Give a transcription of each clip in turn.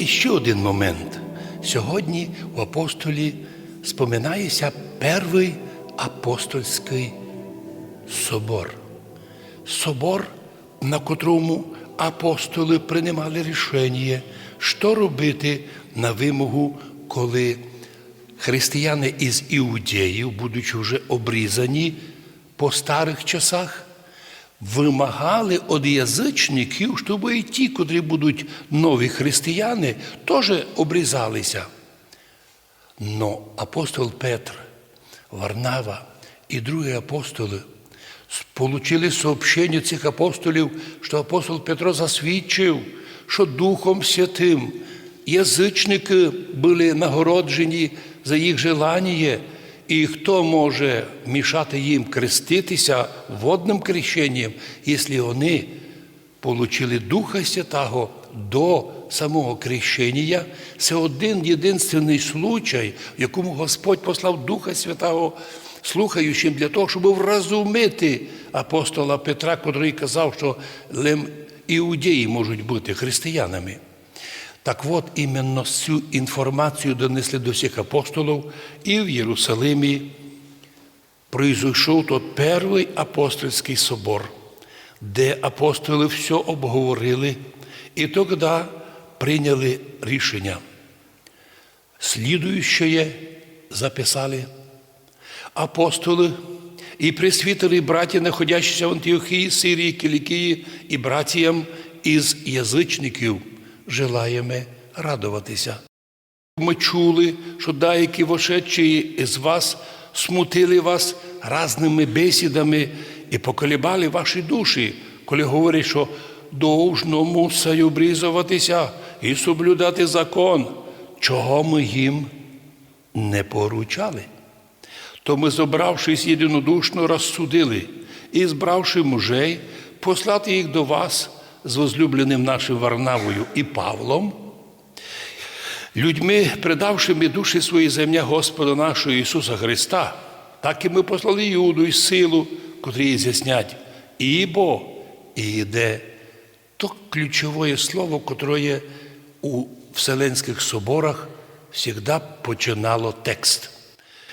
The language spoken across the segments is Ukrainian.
іще один момент. Сьогодні у апостолі споминається Перший апостольський собор. Собор, на котрому апостоли приймали рішення, що робити на вимогу, коли християни із іудеїв, будучи вже обрізані по старих часах, вимагали від язичників, щоб і ті, котрі будуть нові християни, теж обрізалися. Но апостол Петр, Варнава і другі апостоли получили сообщення цих апостолів, що апостол Петро засвідчив, що Духом Святим язичники були нагороджені за їх желання, і хто може мішати їм креститися водним крещенням, якщо вони получили Духа Святого до самого крещення? Це один єдиний случай, в якому Господь послав Духа Святого слухаючим для того, щоб вразумити апостола Петра, котрий казав, що іудеї можуть бути християнами. Так от, іменно цю інформацію донесли до всіх апостолів, і в Єрусалимі пройшов тот Перший апостольський собор, де апостоли все обговорили, і тоді прийняли рішення. Слідуюче записали апостоли і пресвітери, браті, находящіся в Антиохії, Сирії, Кілікії, і братіям із язичників желаємо радуватися. Ми чули, що деякі вошедші із вас смутили вас разними бесідами і поколебали ваші душі, коли говорять, що должно мусить обрізуватися і соблюдати закон, чого ми їм не поручали. То ми, зобравшись єдинодушно, розсудили і, збравши мужей, послати їх до вас з возлюбленим нашим Варнавою і Павлом, людьми, предавшими душі свої за ім'я Господа нашого Ісуса Христа, так і ми послали Юду і Силу, котрі з'яснять «ібо» і «іде». То ключове слово, котре у Вселенських соборах завжди починало текст.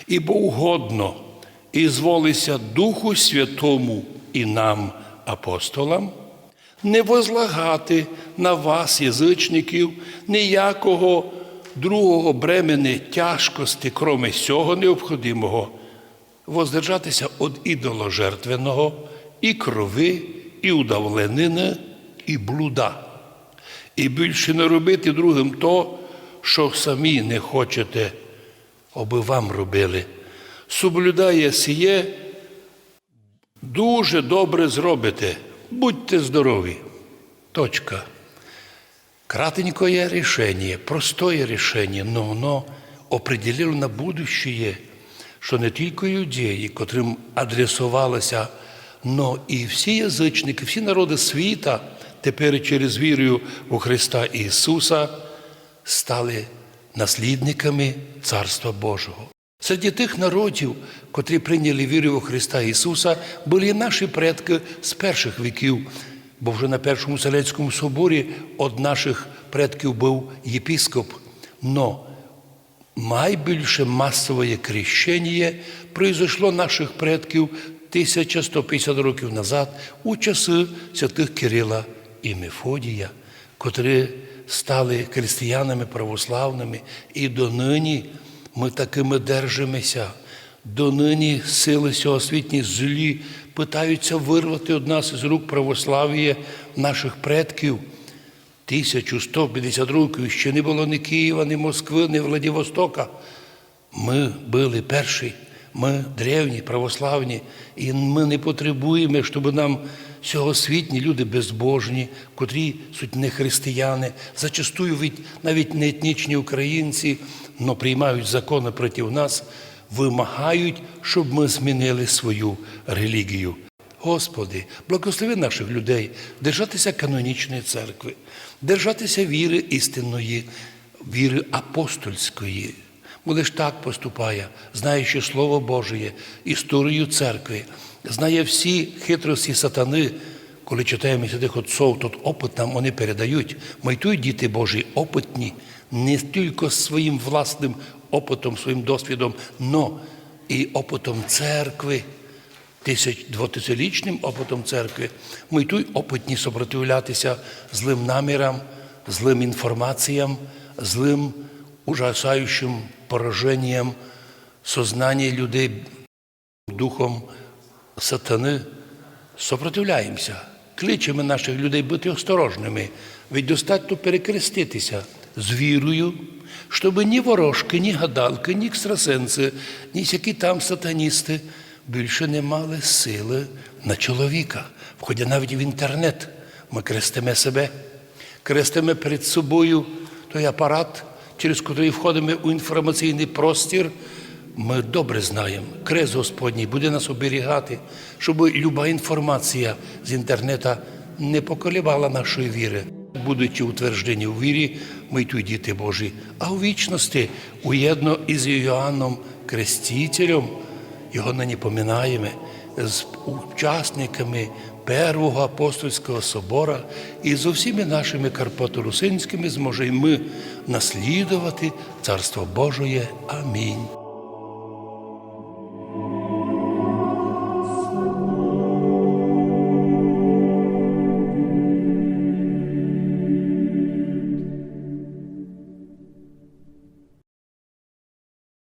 «Ібо угодно і зволися Духу Святому і нам, апостолам, не возлагати на вас, язичників, ніякого другого бремени тяжкості, кроме сього необхідного, воздержатися від ідоложертвеного, і крови, і удавленини, і блуда. І більше не робити другим то, що самі не хочете, аби вам робили. Соблюдає сіє, дуже добре зробите. Будьте здорові. Точка. Кратенькое рішення, простое рішення, но воно определило на будущее, що не тільки юдеї, котрим адресувалося, но і всі язичники, всі народи світа тепер через віру у Христа Ісуса стали наслідниками Царства Божого. Серед тих народів, котрі прийняли віру у Христа Ісуса, були наші предки з перших віків, бо вже на Першому Вселенському соборі від наших предків був єпископ. Но найбільше масове крещення произошло наших предків 1150 років назад у часи святих Кирила і Мефодія, котрі стали християнами православними, і донині ми такими держимося. Донині сили сьогосвітні злі питаються вирвати від нас з рук православ'я наших предків. 1150 років ще не було ні Києва, ні Москви, ні Владивостока. Ми були перші, ми древні, православні, і ми не потребуємо, щоб нам сьогосвітні люди безбожні, котрі суть не християни, зачастую навіть не етнічні українці, но приймають закони проти нас, вимагають, щоб ми змінили свою релігію. Господи, благослови наших людей держатися канонічної церкви, держатися віри істинної, віри апостольської. Бо лиш так поступає, знаючи Слово Божє, історію церкви, знає всі хитрості сатани, коли читаємо святих отців, тут опит нам вони передають. Ми й тут, діти Божі, опитні, не тільки своїм власним опитом, своїм досвідом, но і опитом церкви, двотисячолітнім опитом церкви. Ми й тут опитні сопротивлятися злим намірам, злим інформаціям, злим ужасаючим пораженням сознання людей духом сатани. Сопротивляємося, кличемо наших людей бути осторожними, ведь достатньо перекреститися з вірою, щоб ні ворожки, ні гадалки, ні екстрасенси, ні всякі там сатаністи більше не мали сили на чоловіка. Входя навіть в інтернет, ми крестимо себе, крестимо перед собою той апарат, через який входимо у інформаційний простір. Ми добре знаємо, крест Господній буде нас оберігати, щоб люба інформація з інтернету не поколебала нашої віри. Будучи утверджені у вірі, ми тут діти Божі, а у вічності уєдно із Йоанном Крестителем, його нині поминаємо, з учасниками Першого апостольського собора і з усіма нашими карпаторусинськими зможемо ми наслідувати Царство Божоє. Амінь.